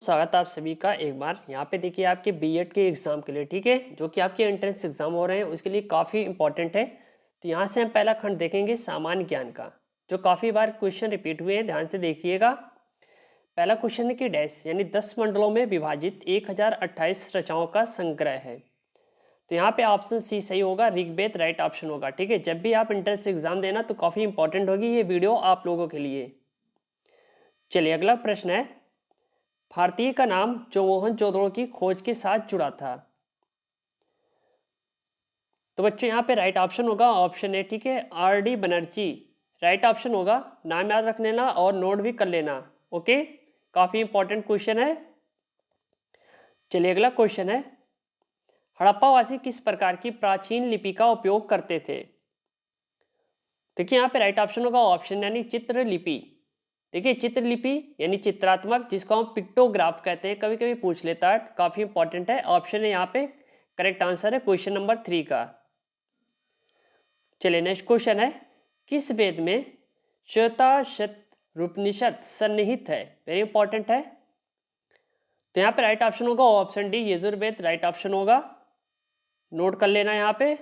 स्वागत है आप सभी का एक बार यहाँ पे देखिए आपके बीएड के एग्ज़ाम के लिए। ठीक है, जो कि आपके एंट्रेंस एग्ज़ाम हो रहे हैं उसके लिए काफ़ी इंपॉर्टेंट है। तो यहाँ से हम पहला खंड देखेंगे सामान्य ज्ञान का, जो काफ़ी बार क्वेश्चन रिपीट हुए हैं। ध्यान से देखिएगा। पहला क्वेश्चन है कि डैश यानी 10 मंडलों में विभाजित 1028 रचनाओं का संग्रह है। तो यहाँ पे ऑप्शन सी सही होगा, ऋग्वेद राइट ऑप्शन होगा। ठीक है, जब भी आप एंट्रेंस एग्ज़ाम देना तो काफ़ी इंपॉर्टेंट होगी ये वीडियो आप लोगों के लिए। चलिए अगला प्रश्न है, भारतीय का नाम जो मोहनजोदड़ो की खोज के साथ जुड़ा था। तो बच्चों यहाँ पे राइट ऑप्शन होगा ऑप्शन ए। ठीक है, R D Banerjee right option होगा। नाम याद रख लेना और नोट भी कर लेना। ओके, काफी इंपॉर्टेंट क्वेश्चन है। चलिए अगला क्वेश्चन है, हड़प्पावासी किस प्रकार की प्राचीन लिपि का उपयोग करते थे। देखिए यहाँ पे राइट ऑप्शन होगा ऑप्शन यानी चित्रलिपि। देखिए चित्रलिपि यानी चित्रात्मक, जिसको हम पिक्टोग्राफ कहते हैं, कभी कभी पूछ लेता है, काफी इंपॉर्टेंट है। ऑप्शन है यहाँ पे करेक्ट आंसर है क्वेश्चन नंबर 3 का। चलिए नेक्स्ट क्वेश्चन है, किस वेद में श्वेताश्वतरोपनिषद सन्निहित है। वेरी इंपॉर्टेंट है। तो यहाँ पे राइट ऑप्शन होगा option D Yajurveda right option होगा। नोट कर लेना यहाँ पे।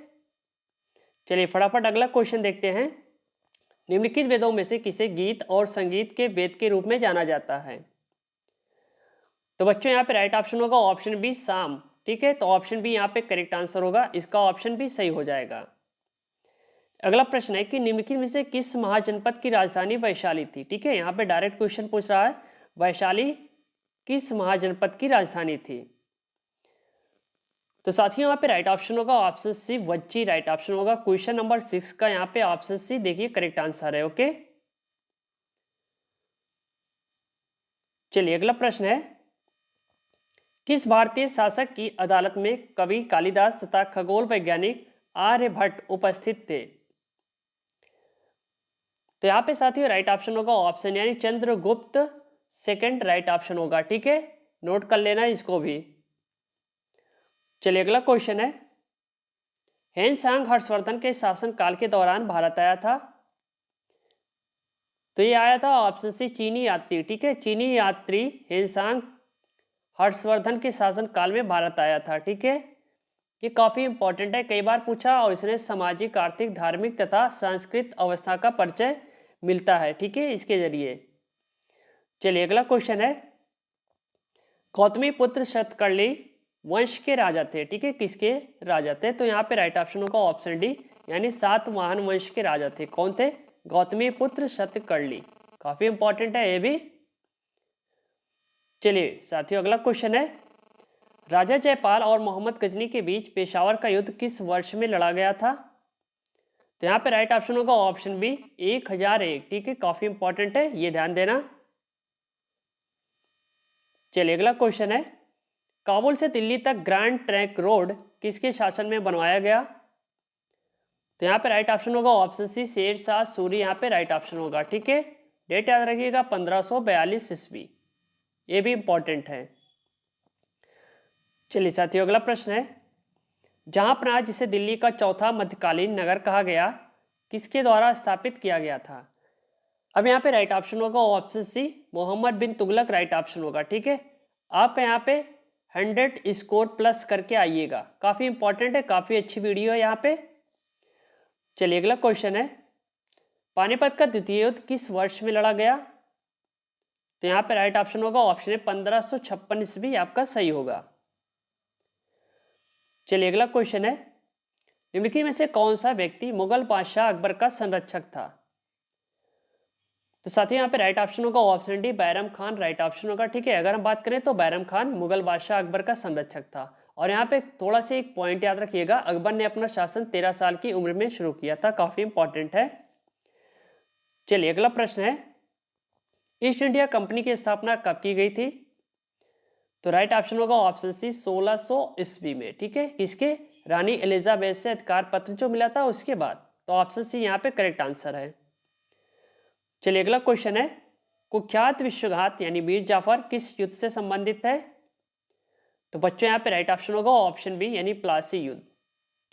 चलिए फटाफट अगला क्वेश्चन देखते हैं, निम्नलिखित वेदों में से किसे गीत और संगीत के वेद के रूप में जाना जाता है। तो बच्चों यहाँ पे राइट ऑप्शन होगा ऑप्शन बी साम। ठीक है, तो ऑप्शन बी यहाँ पे करेक्ट आंसर होगा, इसका ऑप्शन भी सही हो जाएगा। अगला प्रश्न है कि निम्नलिखित में से किस महाजनपद की राजधानी वैशाली थी। ठीक है, यहाँ पे डायरेक्ट क्वेश्चन पूछ रहा है, वैशाली किस महाजनपद की राजधानी थी। तो साथियों यहाँ पे राइट ऑप्शन होगा ऑप्शन सी वज्जी राइट ऑप्शन होगा। क्वेश्चन नंबर 6 का यहाँ पे ऑप्शन सी देखिए करेक्ट आंसर है। ओके, चलिए अगला प्रश्न है, किस भारतीय शासक की अदालत में कवि कालिदास तथा खगोल वैज्ञानिक आर्यभट्ट उपस्थित थे। तो यहाँ पे साथियों राइट ऑप्शन होगा ऑप्शन यानी चंद्रगुप्त सेकंड राइट ऑप्शन होगा। ठीक है, नोट कर लेना इसको भी। चलिए अगला क्वेश्चन है, हेनसांग हर्षवर्धन के शासन काल के दौरान भारत आया था। तो ये आया था ऑप्शन सी चीनी यात्री। ठीक है, चीनी यात्री हेनसांग हर्षवर्धन के शासन काल में भारत आया था। ठीक है, ये काफी इंपॉर्टेंट है, कई बार पूछा, और इसने सामाजिक आर्थिक धार्मिक तथा सांस्कृतिक अवस्था का परिचय मिलता है। ठीक है, इसके जरिए। चलिए अगला क्वेश्चन है, गौतमी पुत्र शतकर्णी वंश के राजा थे। ठीक है, किसके राजा थे। तो यहाँ पे राइट ऑप्शन होगा ऑप्शन डी यानी सातवाहन वंश के राजा थे। कौन थे, गौतमी पुत्र शतकर्णी। काफी इंपॉर्टेंट है ये भी। चलिए साथियों अगला क्वेश्चन है, राजा जयपाल और मोहम्मद गजनी के बीच पेशावर का युद्ध किस वर्ष में लड़ा गया था। तो यहाँ पे राइट ऑप्शन होगा ऑप्शन बी 1001। ठीक है, काफी इंपॉर्टेंट है, ये ध्यान देना। चलिए अगला क्वेश्चन है, काबुल से दिल्ली तक ग्रैंड ट्रैंक रोड किसके शासन में बनवाया गया। तो यहाँ पे राइट ऑप्शन होगा ऑप्शन सी शेर शाह सूरी। यहाँ पे राइट ऑप्शन होगा। ठीक है, डेट याद रखिएगा 1542 ईस्वी, ये भी इंपॉर्टेंट है। चलिए साथियों अगला प्रश्न है, जहांपनाह जिसे दिल्ली का चौथा मध्यकालीन नगर कहा गया, किसके द्वारा स्थापित किया गया था। अब यहाँ पे राइट ऑप्शन होगा ऑप्शन सी मोहम्मद बिन तुगलक राइट ऑप्शन होगा। ठीक है, आप यहाँ पे 100 स्कोर प्लस करके आइएगा, काफी इंपॉर्टेंट है, काफी अच्छी वीडियो है यहाँ पे। चलिए अगला क्वेश्चन है, पानीपत का द्वितीय युद्ध किस वर्ष में लड़ा गया। तो यहाँ पे राइट ऑप्शन होगा ऑप्शन है 1556 ईस्वी, आपका सही होगा। चलिए अगला क्वेश्चन है, निम्नलिखित में से कौन सा व्यक्ति मुगल बादशाह अकबर का संरक्षक था। तो साथियों यहाँ पे राइट ऑप्शन होगा option D Bairam Khan right option होगा। ठीक है, अगर हम बात करें तो बैरम खान मुगल बादशाह अकबर का संरक्षक था। और यहाँ पे थोड़ा सा एक पॉइंट याद रखिएगा, अकबर ने अपना शासन 13 साल की उम्र में शुरू किया था, काफी इंपॉर्टेंट है। चलिए अगला प्रश्न है, ईस्ट इंडिया कंपनी की स्थापना कब की गई थी। तो राइट ऑप्शन होगा ऑप्शन सी 1600 ईस्वी में। ठीक है, किसके, रानी एलिजाबेथ से अधिकार पत्र जो मिला था उसके बाद। तो ऑप्शन सी यहाँ पे करेक्ट आंसर है। चलिए अगला क्वेश्चन है, कुख्यात विश्वघात यानी मीर जाफर किस युद्ध से संबंधित है। तो बच्चों यहाँ पे राइट ऑप्शन होगा ऑप्शन बी यानी प्लासी युद्ध।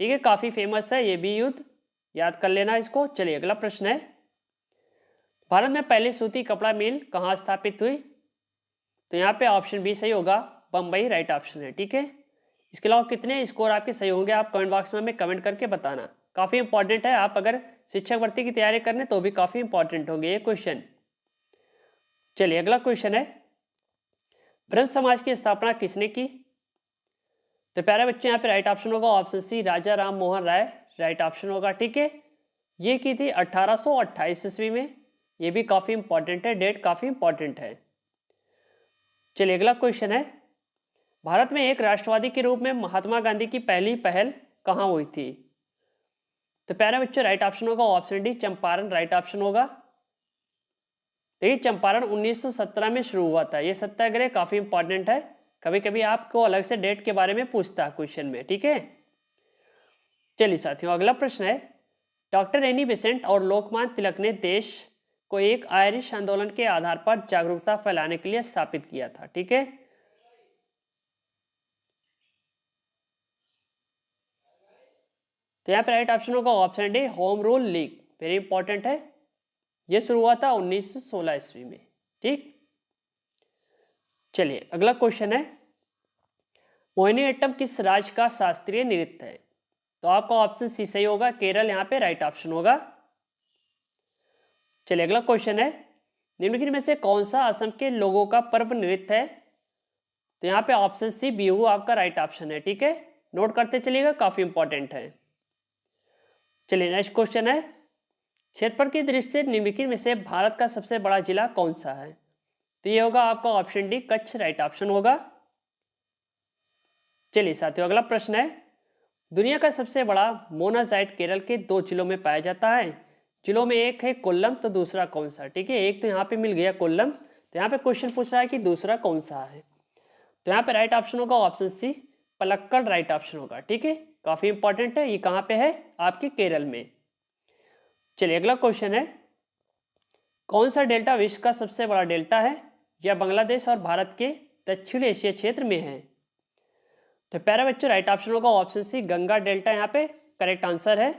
ठीक है, काफी फेमस है ये भी युद्ध, याद कर लेना इसको। चलिए अगला प्रश्न है, भारत में पहली सूती कपड़ा मिल कहाँ स्थापित हुई। तो यहाँ पे ऑप्शन बी सही होगा, बम्बई राइट ऑप्शन है। ठीक है, इसके अलावा कितने स्कोर आपके सही होंगे आप कमेंट बॉक्स में हमें कमेंट करके बताना। काफ़ी इंपॉर्टेंट है, आप अगर शिक्षक भर्ती की तैयारी करने तो भी काफ़ी इंपॉर्टेंट होंगे ये क्वेश्चन। चलिए अगला क्वेश्चन है, ब्रह्म समाज की स्थापना किसने की? तो प्यारे बच्चे यहाँ पे राइट ऑप्शन होगा ऑप्शन सी, राजा राम मोहन राय राइट ऑप्शन होगा। ठीक है, ये की थी 1828 ईस्वी में। ये भी काफ़ी इंपॉर्टेंट है, डेट काफ़ी इंपॉर्टेंट है। चलिए अगला क्वेश्चन है, भारत में एक राष्ट्रवादी के रूप में महात्मा गांधी की पहली पहल कहाँ हुई थी? तो प्यारे बच्चों राइट ऑप्शन होगा option D, Champaran right option होगा। देखिए चंपारण 1917 में शुरू हुआ था ये सत्याग्रह, काफी इंपॉर्टेंट है, कभी कभी आपको अलग से डेट के बारे में पूछता है क्वेश्चन में। ठीक है, चलिए साथियों अगला प्रश्न है, डॉक्टर एनी बेसेंट और लोकमान्य तिलक ने देश को एक आयरिश आंदोलन के आधार पर जागरूकता फैलाने के लिए स्थापित किया था। ठीक है, तो यहाँ पे राइट ऑप्शन होगा option D, home rule league, very important है। ये शुरू हुआ था 1916 ईस्वी में। ठीक, चलिए अगला क्वेश्चन है, मोहिनीअट्टम किस राज्य का शास्त्रीय नृत्य है? तो आपका ऑप्शन सी सही होगा, केरल यहाँ पे राइट ऑप्शन होगा। चलिए अगला क्वेश्चन है, निम्नलिखित में से कौन सा असम के लोगों का पर्व नृत्य है? तो यहाँ पे ऑप्शन सी बिहू आपका राइट ऑप्शन है। ठीक है, नोट करते चलिएगा, काफी इंपॉर्टेंट है। चलिए नेक्स्ट क्वेश्चन है, क्षेत्रफल की दृष्टि से निम्नलिखित में से भारत का सबसे बड़ा जिला कौन सा है? तो ये होगा आपका option D, Kutch right option होगा। चलिए साथियों अगला प्रश्न है, दुनिया का सबसे बड़ा मोनाजाइट केरल के 2 जिलों में पाया जाता है। जिलों में एक है कोल्लम तो दूसरा कौन सा? ठीक है, एक तो यहाँ पे मिल गया कोल्लम, तो यहाँ पे क्वेश्चन पूछ रहा है कि दूसरा कौन सा है। तो यहाँ पे राइट ऑप्शन होगा option C, Palakkad right option होगा। ठीक है, काफी इंपॉर्टेंट है, ये कहाँ पे है? आपके केरल में। चलिए अगला क्वेश्चन है, कौन सा डेल्टा विश्व का सबसे बड़ा डेल्टा है? यह बांग्लादेश और भारत के दक्षिण एशिया क्षेत्र में है। तो प्यारे बच्चों राइट ऑप्शन होगा ऑप्शन सी, गंगा डेल्टा यहाँ पे करेक्ट आंसर है।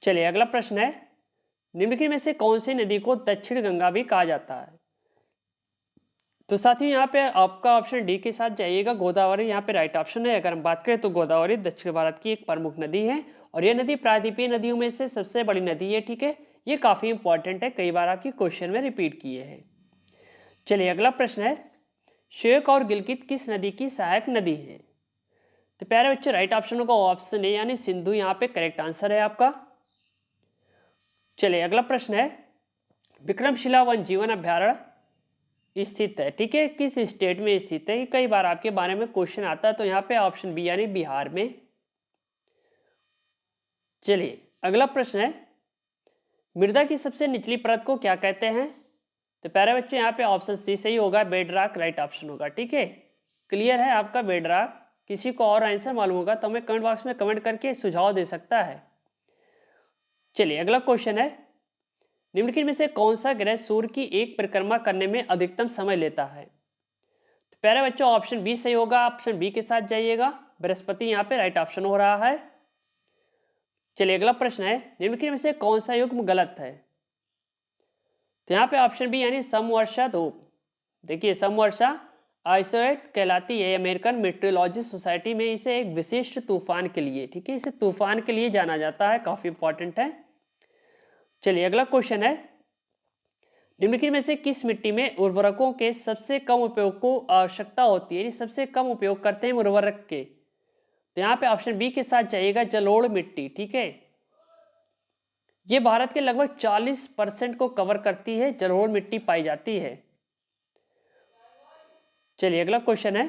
चलिए अगला प्रश्न है, निम्नलिखित में से कौन सी नदी को दक्षिण गंगा भी कहा जाता है? तो साथियों यहाँ पे आपका ऑप्शन डी के साथ जाइएगा, गोदावरी यहाँ पे राइट ऑप्शन है। अगर हम बात करें तो गोदावरी दक्षिण भारत की एक प्रमुख नदी है और यह नदी प्रायद्वीपीय नदियों में से सबसे बड़ी नदी है। ठीक है, ये काफी इंपॉर्टेंट है, कई बार आपकी क्वेश्चन में रिपीट किए हैं। चलिए अगला प्रश्न है, शेख और गिलगित किस नदी की सहायक नदी है? तो प्यारे बच्चों राइट ऑप्शन होगा ऑप्शन ए यानी सिंधु यहाँ पे करेक्ट आंसर है आपका। चलिए अगला प्रश्न है, विक्रमशिला वन जीवन अभ्यारण्य स्थित है। ठीक है, किस स्टेट में स्थित है? कई बार आपके बारे में क्वेश्चन आता है, तो यहाँ पे ऑप्शन बी यानी बिहार में। चलिए अगला प्रश्न है, मृदा की सबसे निचली परत को क्या कहते हैं? तो प्यारे बच्चों यहाँ पे ऑप्शन सी सही होगा, बेडरॉक राइट ऑप्शन होगा। ठीक है, क्लियर है आपका बेडरॉक। किसी को और आंसर मालूम होगा तो हमें कमेंट बॉक्स में कमेंट करके सुझाव दे सकता है। चलिए अगला क्वेश्चन है, निम्नलिखित में से कौन सा ग्रह सूर्य की एक परिक्रमा करने में अधिकतम समय लेता है? तो प्यारे बच्चों ऑप्शन बी सही होगा, ऑप्शन बी के साथ जाइएगा, बृहस्पति यहाँ पे राइट ऑप्शन हो रहा है। चलिए अगला प्रश्न है, निम्नलिखित में से कौन सा युग्म गलत है? तो यहाँ पे ऑप्शन बी यानी समवर्षा धूप। देखिए समवर्षा आइसोएट कहलाती है अमेरिकन मेट्रोलॉजी सोसाइटी में, इसे एक विशिष्ट तूफान के लिए, ठीक है, इसे तूफान के लिए जाना जाता है, काफी इंपॉर्टेंट है। चलिए अगला क्वेश्चन है, निम्नलिखित में से किस मिट्टी में उर्वरकों के सबसे कम उपयोग को आवश्यकता होती है? सबसे कम उपयोग करते हैं उर्वरक के, तो यहाँ पे ऑप्शन बी के साथ जाइएगा, जलोढ़ मिट्टी। ठीक है, ये भारत के लगभग 40% को कवर करती है, जलोढ़ मिट्टी पाई जाती है। चलिए अगला क्वेश्चन है,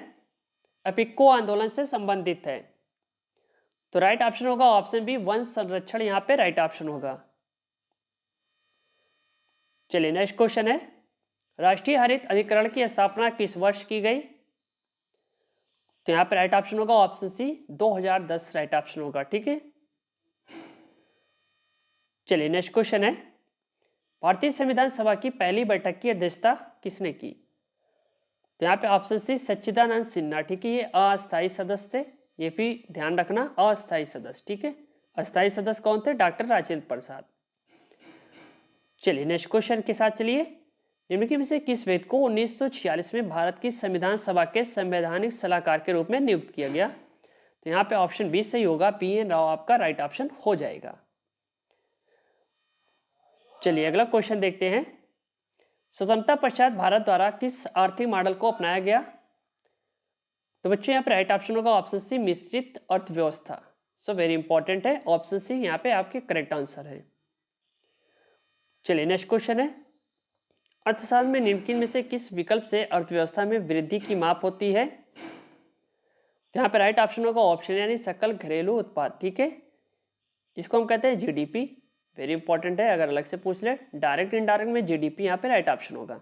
अपिक्को आंदोलन से संबंधित है, तो राइट ऑप्शन होगा ऑप्शन बी, वन संरक्षण यहाँ पे राइट ऑप्शन होगा। चलिए नेक्स्ट क्वेश्चन है, राष्ट्रीय हरित अधिकरण की स्थापना किस वर्ष की गई? तो यहाँ पे राइट ऑप्शन होगा ऑप्शन सी, 2010 राइट ऑप्शन होगा। ठीक है, चलिए नेक्स्ट क्वेश्चन है, भारतीय संविधान सभा की पहली बैठक की अध्यक्षता किसने की? तो यहाँ पे ऑप्शन सी, सच्चिदानंद सिन्हा। ठीक है, ये अस्थायी सदस्य थे, ये भी ध्यान रखना, अस्थायी सदस्य। ठीक है, अस्थायी सदस्य कौन थे? डॉक्टर राजेंद्र प्रसाद। चलिए नेक्स्ट क्वेश्चन के साथ चलिए, निम्नलिखित में से किस व्यक्ति को 1946 में भारत की संविधान सभा के संवैधानिक सलाहकार के रूप में नियुक्त किया गया? तो यहाँ पे ऑप्शन बी सही होगा, PN राव आपका राइट ऑप्शन हो जाएगा। चलिए अगला क्वेश्चन देखते हैं। स्वतंत्रता पश्चात भारत द्वारा किस आर्थिक मॉडल को अपनाया गया? तो बच्चों यहाँ पे राइट ऑप्शन होगा ऑप्शन सी, मिश्रित अर्थव्यवस्था। सो वेरी इंपॉर्टेंट है, ऑप्शन सी यहाँ पे आपके करेक्ट आंसर है। चलिए नेक्स्ट क्वेश्चन है, अर्थशास्त्र में निम्नलिखित में से किस विकल्प से अर्थव्यवस्था में वृद्धि की माप होती है? तो यहाँ पे राइट ऑप्शन होगा ऑप्शन यानी सकल घरेलू उत्पाद। ठीक है, इसको हम कहते हैं GDP। वेरी इंपॉर्टेंट है, अगर अलग से पूछ ले डायरेक्ट इनडायरेक्ट में GDP यहाँ पे राइट ऑप्शन होगा।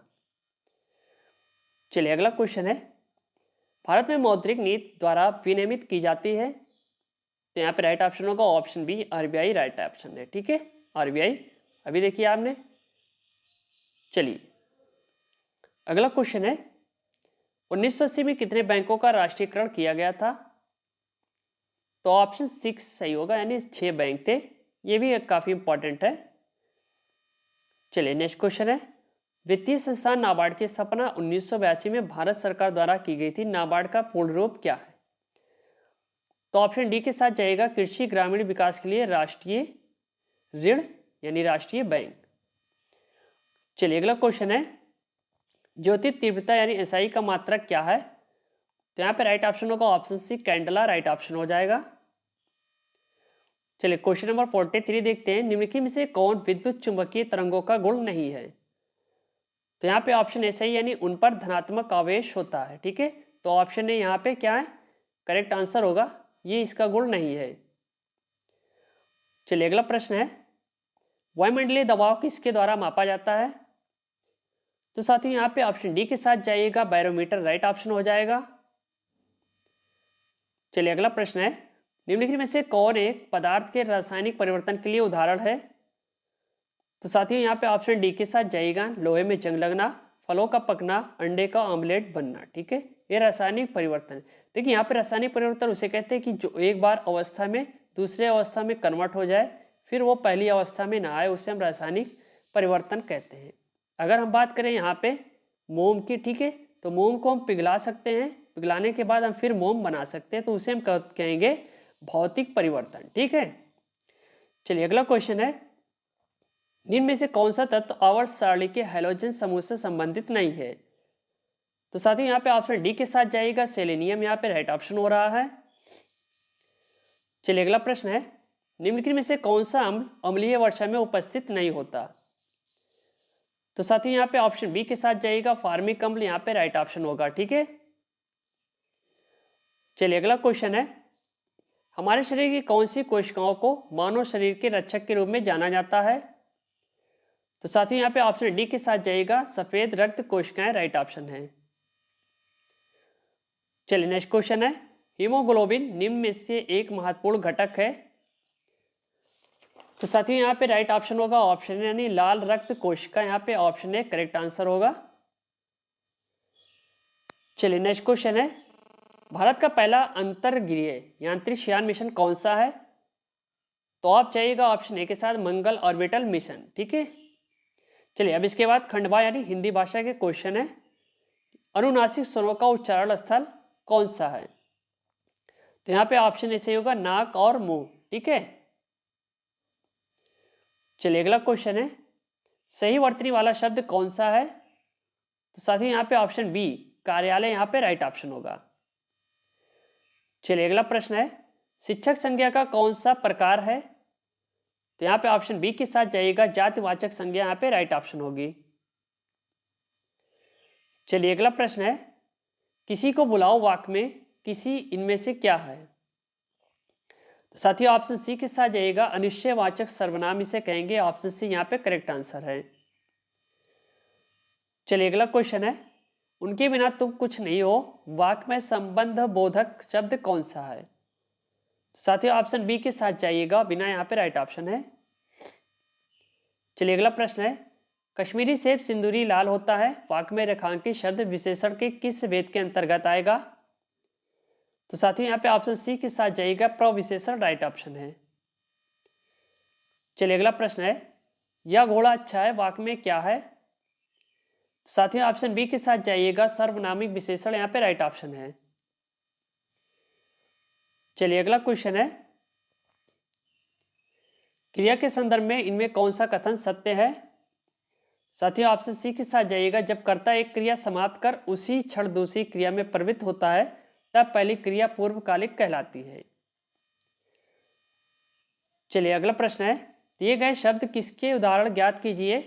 चलिए अगला क्वेश्चन है, भारत में मौद्रिक नीति द्वारा विनियमित की जाती है? तो यहाँ पे राइट ऑप्शन होगा option B, RBI right option है। ठीक है, RBI अभी देखिए आपने। चलिए अगला क्वेश्चन है, 1980 में कितने बैंकों का राष्ट्रीयकरण किया गया था? तो ऑप्शन 6 सही होगा, यानी 6 बैंक थे। ये भी काफी इंपॉर्टेंट है। चलिए नेक्स्ट क्वेश्चन है, वित्तीय संस्थान नाबार्ड की स्थापना 1982 में भारत सरकार द्वारा की गई थी। नाबार्ड का पूर्ण रूप क्या है? तो ऑप्शन डी के साथ जाएगा कृषि ग्रामीण विकास के लिए राष्ट्रीय ऋण यानी राष्ट्रीय बैंक। चलिए अगला क्वेश्चन है, ज्योति तीव्रता यानी SI का मात्रक क्या है? तो यहाँ पे राइट ऑप्शन होगा option C, Kandla right option हो जाएगा। चलिए क्वेश्चन नंबर 43 देखते हैं, निम्नलिखित में से कौन विद्युत चुंबकीय तरंगों का गुण नहीं है? तो यहाँ पे ऑप्शन SI यानी उन पर धनात्मक आवेश होता है। ठीक है, तो ऑप्शन ए यहाँ पे क्या है, करेक्ट आंसर होगा, ये इसका गुण नहीं है। चलिए अगला प्रश्न है, वायुमंडलीय दबाव किसके द्वारा मापा जाता है? तो साथियों यहाँ पे ऑप्शन डी के साथ जाइएगा, बैरोमीटर राइट ऑप्शन हो जाएगा। चलिए अगला प्रश्न है, निम्नलिखित में से कौन एक पदार्थ के रासायनिक परिवर्तन के लिए उदाहरण है? तो साथियों यहाँ पे ऑप्शन डी के साथ जाइएगा, लोहे में जंग लगना, फलों का पकना, अंडे का ऑमलेट बनना। ठीक है, ये रासायनिक परिवर्तन। देखिए यहाँ पे रासायनिक परिवर्तन उसे कहते हैं कि जो एक बार अवस्था में दूसरे अवस्था में कन्वर्ट हो जाए, फिर वो पहली अवस्था में ना आए, उसे हम रासायनिक परिवर्तन कहते हैं। अगर हम बात करें यहाँ पे मोम की, ठीक है, तो मोम को हम पिघला सकते हैं, पिघलाने के बाद हम फिर मोम बना सकते हैं, तो उसे हम कहेंगे भौतिक परिवर्तन। ठीक है, चलिए अगला क्वेश्चन है, निम्न में से कौन सा तत्व आवर्त सारणी के हैलोजन समूह से संबंधित नहीं है? तो साथियों यहाँ पे ऑप्शन डी के साथ जाएगा, सेलेनियम यहाँ पे राइट ऑप्शन हो रहा है। चलिए अगला प्रश्न है, निम्नलिखित में से कौन सा अम्ल अम्लीय वर्षा में उपस्थित नहीं होता? तो साथियों यहाँ पे ऑप्शन बी के साथ जाइएगा, फार्मिक अम्ल यहाँ पे राइट ऑप्शन होगा। ठीक है, चलिए अगला क्वेश्चन है, हमारे शरीर की कौन सी कोशिकाओं को मानव शरीर के रक्षक के रूप में जाना जाता है? तो साथियों यहाँ पे ऑप्शन डी के साथ जाइएगा, सफेद रक्त कोशिकाएं राइट ऑप्शन है। चलिए नेक्स्ट क्वेश्चन है, हीमोग्लोबिन निम्न में से एक महत्वपूर्ण घटक है? तो साथियों यहाँ पे राइट ऑप्शन होगा ऑप्शन यानी लाल रक्त कोशिका, यहाँ पे ऑप्शन ए करेक्ट आंसर होगा। चलिए नेक्स्ट क्वेश्चन है, भारत का पहला अंतर्गृह यांत्रिक यान मिशन कौन सा है? तो आप चाहिएगा ऑप्शन ए के साथ, मंगल ऑर्बिटल मिशन। ठीक है, चलिए अब इसके बाद खंडवा यानी हिंदी भाषा के क्वेश्चन है, अनुनासिक स्वरों का उच्चारण स्थल कौन सा है? तो यहाँ पे ऑप्शन ए सही होगा, नाक और मुंह। ठीक है, चलिए अगला क्वेश्चन है, सही वर्तनी वाला शब्द कौन सा है? तो साथियों यहाँ पे ऑप्शन बी, कार्यालय यहाँ पे राइट ऑप्शन होगा। चलिए अगला प्रश्न है, शिक्षक संज्ञा का कौन सा प्रकार है? तो यहाँ पे ऑप्शन बी के साथ जाइएगा, जातिवाचक संज्ञा यहाँ पे राइट ऑप्शन होगी। चलिए अगला प्रश्न है, किसी को बुलाओ वाक्य में किसी इनमें से क्या है? तो साथियों ऑप्शन सी के साथ जाइएगा, अनिश्चयवाचक सर्वनाम इसे कहेंगे, ऑप्शन सी यहाँ पे करेक्ट आंसर है। चलिए अगला क्वेश्चन है, उनके बिना तुम कुछ नहीं हो वाक्य में संबंध बोधक शब्द कौन सा है? तो साथियों ऑप्शन बी के साथ जाइएगा, बिना यहाँ पे राइट ऑप्शन है। चलिए अगला प्रश्न है, कश्मीरी सेब सिंदूरी लाल होता है वाक्य में रेखांकित शब्द विशेषण के किस वेद के अंतर्गत आएगा? तो साथियों यहाँ पे ऑप्शन सी के साथ जाइएगा, प्रविशेषण राइट ऑप्शन है। चलिए अगला प्रश्न है, यह घोड़ा अच्छा है वाक्य में क्या है? साथियों ऑप्शन बी के साथ जाइएगा, सर्वनामिक विशेषण यहाँ पे राइट ऑप्शन है। चलिए अगला क्वेश्चन है, क्रिया के संदर्भ में इनमें कौन सा कथन सत्य है? साथियों ऑप्शन सी के साथ जाइएगा, जब कर्ता एक क्रिया समाप्त कर उसी क्षण दूसरी क्रिया में प्रवृत्त होता है तब पहली क्रिया पूर्वकालिक कहलाती है। चलिए अगला प्रश्न है, दिए गए शब्द किसके उदाहरण ज्ञात कीजिए।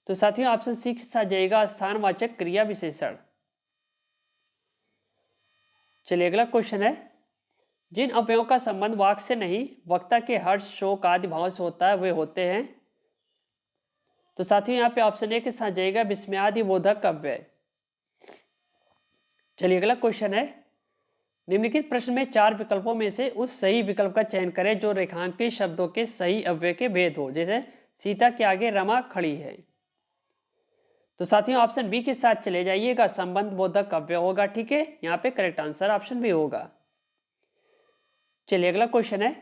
तो साथियों ऑप्शन सी के साथ जाइएगा, स्थानवाचक क्रिया विशेषण। चलिए अगला क्वेश्चन है, जिन अवयवों का संबंध वाक्य से नहीं वक्ता के हर्ष शोक आदि भाव से होता है वे होते हैं। तो साथियों यहाँ पे ऑप्शन ए के साथ जाइएगा, विस्मयादि बोधक अव्यय। चलिए अगला क्वेश्चन है, निम्नलिखित प्रश्न में 4 विकल्पों में से उस सही विकल्प का चयन करें जो रेखांकित शब्दों के सही अव्यय के भेद हो। जैसे सीता के आगे रमा खड़ी है। तो साथियों ऑप्शन बी के साथ चले जाइएगा, संबंध बोधक अव्यय होगा। ठीक है, यहाँ पे करेक्ट आंसर ऑप्शन बी होगा। चलिए अगला क्वेश्चन है,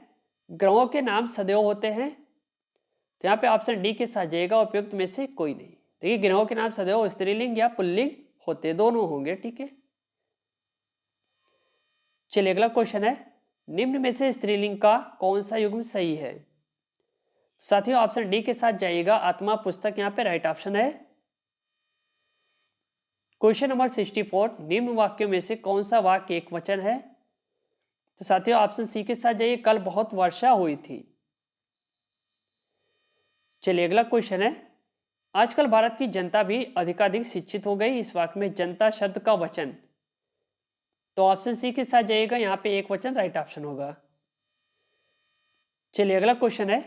ग्रहों के नाम सदैव होते हैं। तो यहाँ पे ऑप्शन डी के साथ जाइएगा, उपयुक्त में से कोई नहीं। देखिए ग्रहों के नाम सदैव स्त्रीलिंग या पुल्लिंग होते, दोनों होंगे। ठीक है, चलिए अगला क्वेश्चन है, निम्न में से स्त्रीलिंग का कौन सा युग्म सही है? साथियों ऑप्शन डी के साथ जाइएगा, आत्मा पुस्तक यहाँ पे राइट ऑप्शन है। क्वेश्चन नंबर 64, निम्न वाक्यों में से कौन सा वाक्य एक वचन है? तो साथियों ऑप्शन सी के साथ जाइए, कल बहुत वर्षा हुई थी। चलिए अगला क्वेश्चन है, आजकल भारत की जनता भी अधिकाधिक शिक्षित हो गई। इस वाक्य में जनता शब्द का वचन, तो ऑप्शन सी के साथ जाइएगा, यहाँ पे एक वचन राइट ऑप्शन होगा। चलिए अगला क्वेश्चन है,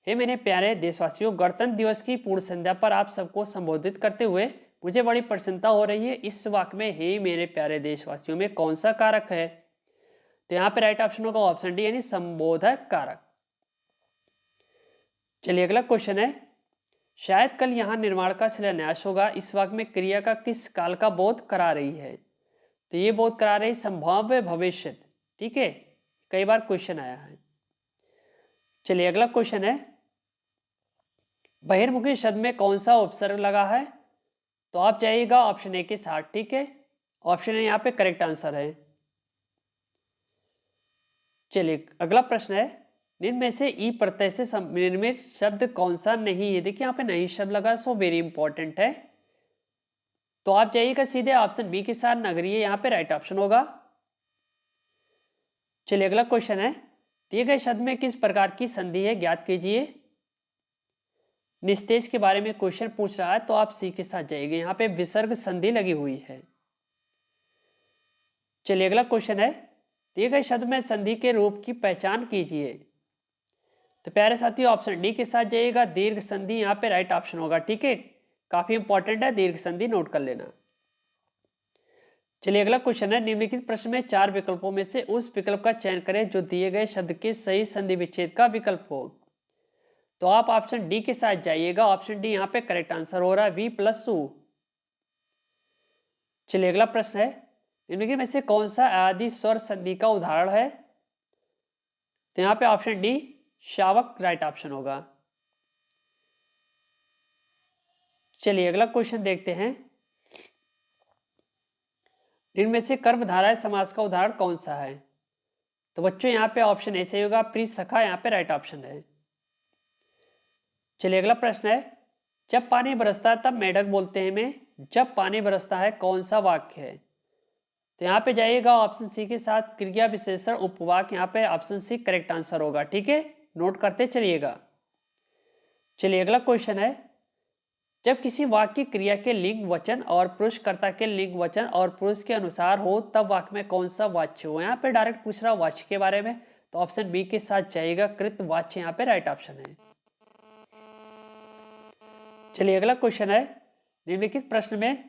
हे मेरे प्यारे देशवासियों, गणतंत्र दिवस की पूर्ण संध्या पर आप सबको संबोधित करते हुए मुझे बड़ी प्रसन्नता हो रही है। इस वाक्य में हे मेरे प्यारे देशवासियों में कौन सा कारक है? तो यहाँ पे राइट ऑप्शन होगा ऑप्शन डी यानी संबोधक कारक। चलिए अगला क्वेश्चन है, शायद कल यहाँ निर्माण का शिलान्यास होगा। इस वाक्य में क्रिया का किस काल का बोध करा रही है? तो ये बोध करा रही संभाव्य भविष्य। ठीक है, कई बार क्वेश्चन आया है। चलिए अगला क्वेश्चन है, बहिर्मुखी शब्द में कौन सा उपसर्ग लगा है? तो आप जाइएगा ऑप्शन ए के साथ। ठीक है, ऑप्शन ए यहाँ पे करेक्ट आंसर है। चलिए अगला प्रश्न है, निम्न में से ई प्रत्यय से निर्मित शब्द कौन सा नहीं है? देखिए यहाँ पे नहीं शब्द लगा, सो वेरी इंपॉर्टेंट है। तो आप जाइएगा सीधे ऑप्शन बी के साथ, नगरीय यहाँ पे राइट ऑप्शन होगा। चलिए अगला क्वेश्चन है, दिए गए शब्द में किस प्रकार की संधि है ज्ञात कीजिए। निस्तेज के बारे में क्वेश्चन पूछ रहा है, तो आप सी के साथ जाइएगा, यहाँ पे विसर्ग संधि लगी हुई है। चलिए अगला क्वेश्चन है, दिए गए शब्द में संधि के रूप की पहचान कीजिए। तो प्यारे साथियों ऑप्शन डी के साथ जाइएगा, दीर्घ संधि यहाँ पे राइट ऑप्शन होगा। ठीक है, काफी इंपॉर्टेंट है, दीर्घ संधि नोट कर लेना। चलिए अगला क्वेश्चन है, निम्नलिखित प्रश्न में 4 विकल्पों में से उस विकल्प का चयन करें जो दिए गए शब्द के सही संधि विच्छेद का विकल्प हो। तो आप ऑप्शन डी के साथ जाइएगा, ऑप्शन डी यहाँ पे करेक्ट आंसर हो रहा है, वी प्लस सु। चलिए अगला प्रश्न है, निम्नलिखित में से कौन सा आदि स्वर संधि का उदाहरण है? तो यहाँ पे ऑप्शन डी शावक राइट ऑप्शन होगा। चलिए अगला क्वेश्चन देखते हैं, इनमें से कर्मधारय समास का उदाहरण कौन सा है? तो बच्चों यहाँ पे ऑप्शन ए सही होगा, प्री सखा यहाँ पे राइट ऑप्शन है। चलिए अगला प्रश्न है, जब पानी बरसता है तब मेढक बोलते हैं में जब पानी बरसता है कौन सा वाक्य है? तो यहाँ पे जाइएगा ऑप्शन सी के साथ, क्रिया विशेषण उपवाक्य, यहाँ पे ऑप्शन सी करेक्ट आंसर होगा। ठीक है, नोट करते चलिएगा। चलिए अगला क्वेश्चन है, जब किसी वाक्य क्रिया के लिंग वचन और पुरुषकर्ता के लिंग वचन और पुरुष के अनुसार हो तब वाक्य में कौन सा वाच्य हो? यहाँ पे डायरेक्ट पूछ रहा वाच्य के बारे में, तो ऑप्शन बी के साथ जाइएगा, कृत वाच्य यहाँ पे राइट ऑप्शन है। चलिए अगला क्वेश्चन है, निम्नलिखित प्रश्न में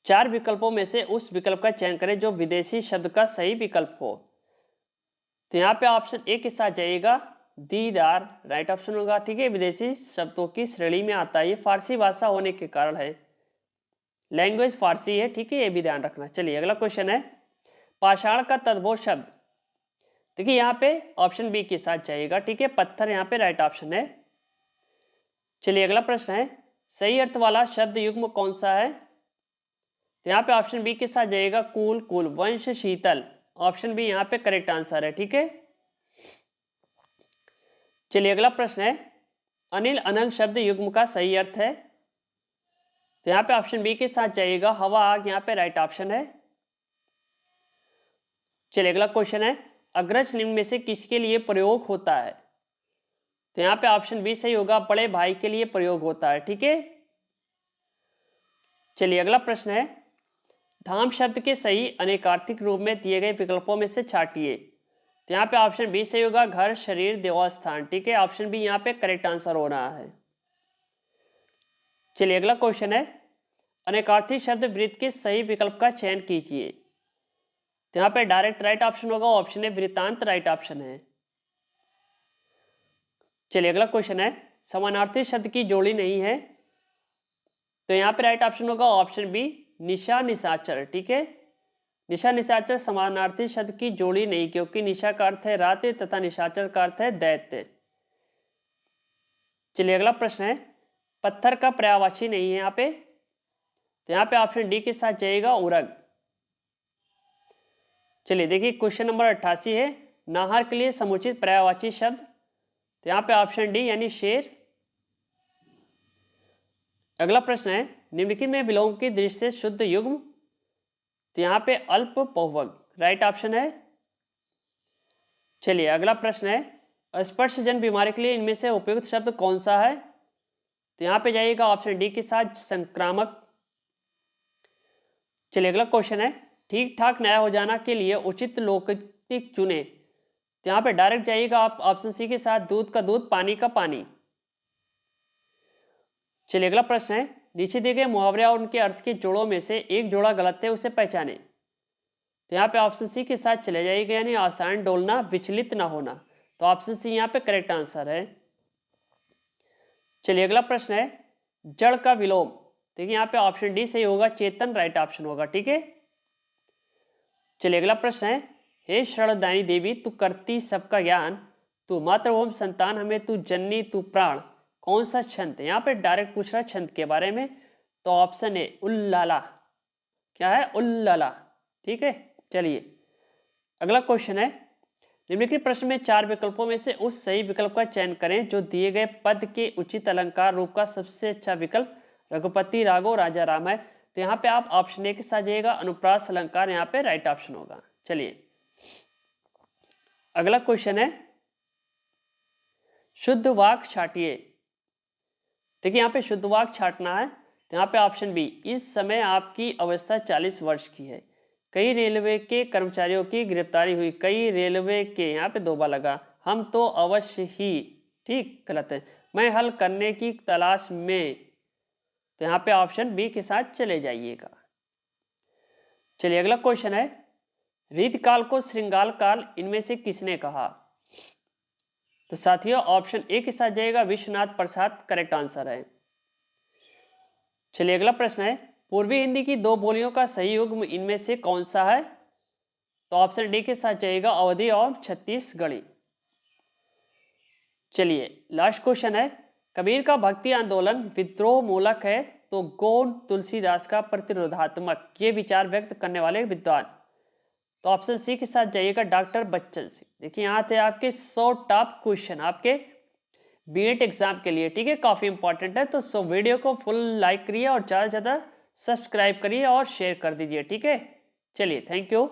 चार विकल्पों में से उस विकल्प का चयन करें जो विदेशी शब्द का सही विकल्प हो। तो यहाँ पे ऑप्शन ए के साथ जाइएगा, दीदार राइट ऑप्शन होगा। ठीक है, विदेशी शब्दों की श्रेणी में आता है, ये फारसी भाषा होने के कारण है, लैंग्वेज फारसी है। ठीक है, ये भी ध्यान रखना। चलिए अगला क्वेश्चन है, पाषाण का तद्भव शब्द। देखिए यहाँ पे ऑप्शन बी के साथ जाइएगा, ठीक है, पत्थर यहाँ पे राइट ऑप्शन है। चलिए अगला प्रश्न है, सही अर्थ वाला शब्द युग्म कौन सा है? तो यहाँ पे ऑप्शन बी के साथ जाइएगा, कूल, कूल, वंश, शीतल, ऑप्शन बी यहाँ पे करेक्ट आंसर है, ठीक है। चलिए अगला प्रश्न है, अनिल अनल शब्द युग्म का सही अर्थ है? तो यहाँ पे ऑप्शन बी के साथ जाइएगा, हवा, आग, यहाँ पे राइट ऑप्शन है। चलिए अगला क्वेश्चन है, अग्रज निम्न में से किसके लिए प्रयोग होता है? तो यहाँ पे ऑप्शन बी सही होगा, बड़े भाई के लिए प्रयोग होता है, ठीक है। चलिए अगला प्रश्न है, धाम शब्द के सही अनेकार्थिक रूप में दिए गए विकल्पों में से छाटिए। तो यहाँ पे ऑप्शन बी सही होगा, घर, शरीर, देवस्थान, ठीक है, ऑप्शन बी यहाँ पे करेक्ट आंसर हो रहा है। चलिए अगला क्वेश्चन है, अनेकार्थी शब्द वृत्त के सही विकल्प का चयन कीजिए। तो यहाँ पे डायरेक्ट राइट ऑप्शन होगा, ऑप्शन है वृत्तांत राइट ऑप्शन है। चलिए अगला क्वेश्चन है, समानार्थी शब्द की जोड़ी नहीं है। तो यहाँ पे राइट ऑप्शन होगा, ऑप्शन बी निशा, निशाचर, ठीक है, निशा निशाचर समानार्थी शब्द की जोड़ी नहीं, क्योंकि निशा का अर्थ है रात तथा निशाचर का अर्थ है दैत्य। चलिए अगला प्रश्न है, पत्थर का पर्यायवाची नहीं है यहाँ पे। तो यहाँ पे ऑप्शन डी के साथ जाएगा, उरग। चलिए देखिए क्वेश्चन नंबर 88 है, नाहर के लिए समुचित पर्यायवाची शब्द। तो यहाँ पे ऑप्शन डी यानी शेर। अगला प्रश्न है, निम्नलिखित में विलोम की दृष्टि से शुद्ध युग्म। तो यहाँ पे अल्प बहुवग राइट ऑप्शन है। चलिए अगला प्रश्न है, स्पर्शजन बीमारी के लिए इनमें से उपयुक्त शब्द कौन सा है? तो यहाँ पे जाइएगा ऑप्शन डी के साथ, संक्रामक। चलिए अगला क्वेश्चन है, ठीक ठाक न्याय हो जाना के लिए उचित लोकोक्ति चुने। तो यहाँ पे डायरेक्ट जाइएगा आप ऑप्शन सी के साथ, दूध का दूध, पानी का पानी। चलिए अगला प्रश्न है, नीचे दिए गए मुहावरे और उनके अर्थ के जोड़ों में से एक जोड़ा गलत है, उसे पहचाने। तो यहाँ पे ऑप्शन सी के साथ चले जाइएगा, यानी आसान डोलना, विचलित ना होना। तो ऑप्शन सी यहाँ पे करेक्ट आंसर है। चलिए अगला प्रश्न है, जड़ का विलोम। देखिए यहाँ पे ऑप्शन डी सही होगा, चेतन राइट ऑप्शन होगा, ठीक है। चलिए अगला प्रश्न है, हे शरणदायिनी देवी, तू करती सबका ज्ञान, तू मातृभूम संतान हमें, तू जननी तू प्राण, कौन सा छंद? यहाँ पे डायरेक्ट पूछ रहा है छंद के बारे में। तो ऑप्शन है उल्लाला, क्या है? उल्लाला, ठीक है। चलिए अगला क्वेश्चन है, निम्नलिखित प्रश्न में 4 विकल्पों में से उस सही विकल्प का चयन करें जो दिए गए पद के उचित अलंकार रूप का सबसे अच्छा विकल्प रघुपति, राघव, राजा राम है। तो यहाँ पे आप ऑप्शन ए के साथ जाइएगा, अनुप्रास अलंकार यहाँ पे राइट ऑप्शन होगा। चलिए अगला क्वेश्चन है, शुद्ध वाक छाटिए। देखिए यहाँ पे शुद्ध वाक छाटना है। तो यहाँ पे ऑप्शन बी, इस समय आपकी अवस्था 40 वर्ष की है, कई रेलवे के कर्मचारियों की गिरफ्तारी हुई, कई रेलवे के, यहाँ पे 2 बार लगा, हम तो अवश्य ही, ठीक, गलत है, मैं हल करने की तलाश में। तो यहाँ पे ऑप्शन बी के साथ चले जाइएगा। चलिए अगला क्वेश्चन है, रीतकाल को श्रृंगार काल इनमें से किसने कहा? तो साथियों ऑप्शन ए के साथ जाइएगा, विश्वनाथ प्रसाद करेक्ट आंसर है। चलिए अगला प्रश्न है, पूर्वी हिंदी की 2 बोलियों का सही युग्म इनमें से कौन सा है? तो ऑप्शन डी के साथ जाइएगा, अवधी और छत्तीसगढ़ी। चलिए लास्ट क्वेश्चन है, कबीर का भक्ति आंदोलन विद्रोह मूलक है तो गौण तुलसीदास का प्रतिरोधात्मक, ये विचार व्यक्त करने वाले विद्वान। तो ऑप्शन सी के साथ जाइएगा, डॉक्टर बच्चन सिंह। देखिए यहाँ थे आपके 100 टॉप क्वेश्चन आपके बीएड एग्जाम के लिए, ठीक है, काफी इंपॉर्टेंट है। तो वीडियो को फुल लाइक करिए और ज़्यादा से ज़्यादा सब्सक्राइब करिए और शेयर कर दीजिए, ठीक है। चलिए थैंक यू।